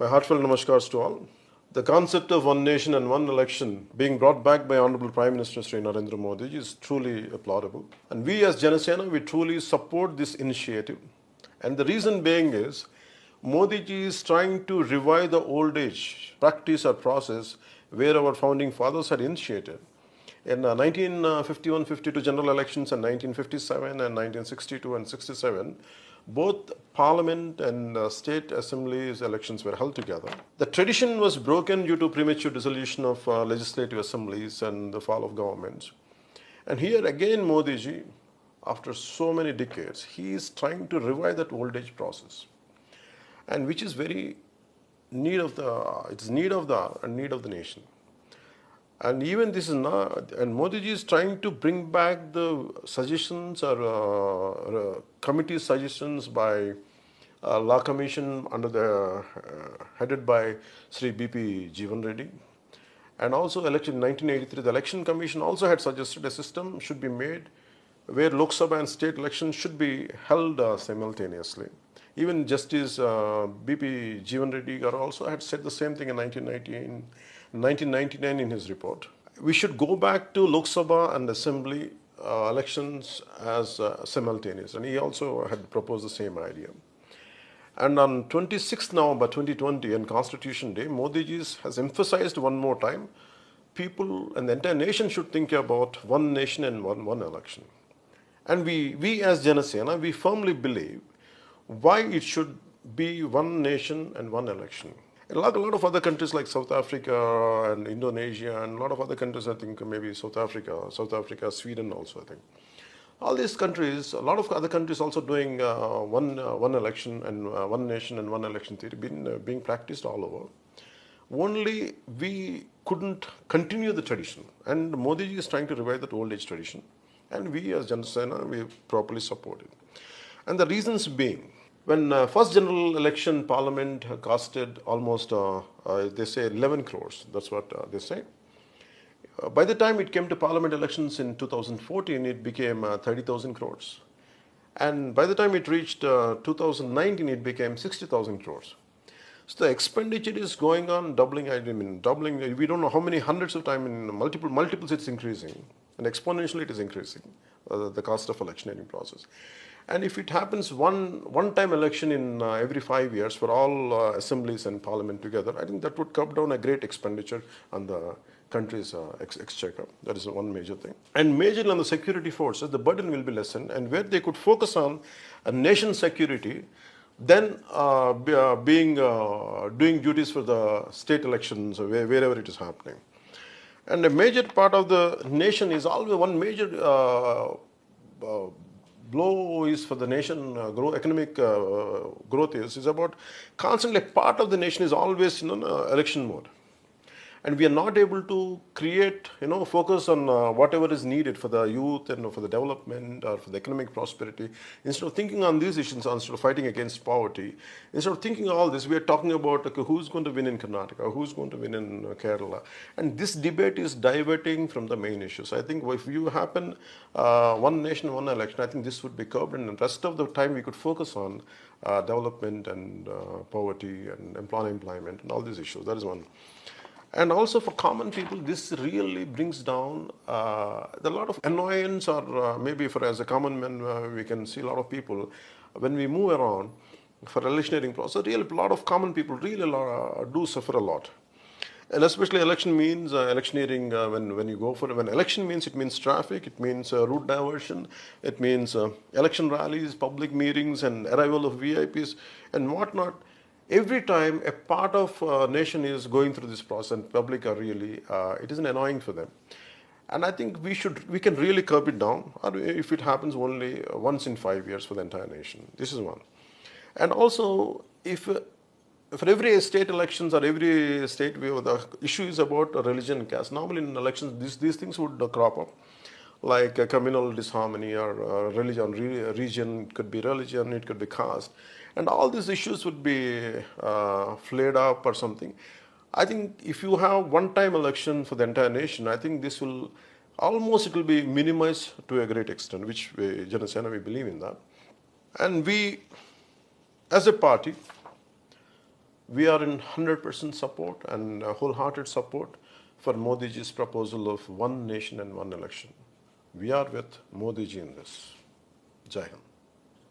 My heartfelt namaskars to all. The concept of one nation and one election being brought back by Hon'ble Prime Minister Sri Narendra Modi is truly applaudable. And we as Janasena, we truly support this initiative. And the reason being is, Modi ji is trying to revive the old age practice or process where our founding fathers had initiated. In 1951-52 general elections and 1957 and 1962 and 67, both parliament and state assemblies elections were held together. The tradition was broken due to premature dissolution of legislative assemblies and the fall of governments. And here again Modi ji, after so many decades, he is trying to revive that old age process, and which is very need of the nation. And even this is not, and Modi ji is trying to bring back the suggestions or committee suggestions by Law Commission under the headed by Sri BP Jeevan Reddy. And also election in 1983, the Election Commission also had suggested a system should be made where Lok Sabha and state elections should be held simultaneously. Even Justice BP Jeevan Reddy also had said the same thing in 1999 in his report. We should go back to Lok Sabha and Assembly elections as simultaneous, and he also had proposed the same idea. And on 26th November 2020, on Constitution Day, Modi ji has emphasized one more time, people and the entire nation should think about one nation and one election. And we as Janasena, we firmly believe why it should be one nation and one election. A lot of other countries like South Africa and Indonesia and a lot of other countries, I think maybe South Africa, Sweden also, I think. All these countries, a lot of other countries also doing one election and one nation and one election theory being practiced all over. Only we couldn't continue the tradition, and Modi ji is trying to revive that old age tradition, and we as Janasena, we properly support it. And the reasons being, when first general election parliament costed almost, they say 11 crores, that's what they say. By the time it came to parliament elections in 2014, it became 30,000 crores. And by the time it reached 2019, it became 60,000 crores. So the expenditure is going on doubling. We don't know how many hundreds of times, in multiples it's increasing. And exponentially it is increasing, the cost of electioneering process. And if it happens one-time election in every 5 years for all assemblies and parliament together, I think that would cut down a great expenditure on the country's exchequer. That is one major thing. And majorly on the security forces, the burden will be lessened, and where they could focus on a nation's security, then doing duties for the state elections wherever it is happening. And a major part of the nation is always one major blow is for the nation economic growth is about constantly part of the nation is always in election mode. And we are not able to create, focus on whatever is needed for the youth and for the development or for the economic prosperity. Instead of thinking on these issues, instead of fighting against poverty, instead of thinking all this, we are talking about who's going to win in Karnataka, who's going to win in Kerala. And this debate is diverting from the main issues. I think if you happen one nation, one election, I think this would be curbed, and the rest of the time we could focus on development and poverty and employment and all these issues. That is one. And also for common people, this really brings down a lot of annoyance, or maybe as a common man, we can see a lot of people, when we move around for electioneering process, really a lot of common people really do suffer a lot. And especially election means electioneering, when you go for, when election means, it means traffic, it means route diversion, it means election rallies, public meetings and arrival of VIPs and whatnot. Every time a part of nation is going through this process and public are really, it is annoying for them. And I think we can really curb it down, or if it happens only once in 5 years for the entire nation. This is one. And also, if for every state elections or every state, the issue is about religion and caste. Normally in elections, these things would crop up, like communal disharmony or religion, region, it could be religion, it could be caste. And all these issues would be flared up or something. I think if you have one-time election for the entire nation, I think this will it will be minimized to a great extent, which Janasena, we believe in that. And we, as a party, we are in 100% support and wholehearted support for Modi's proposal of one nation and one election. We are with Modi ji in this. Jai Hind.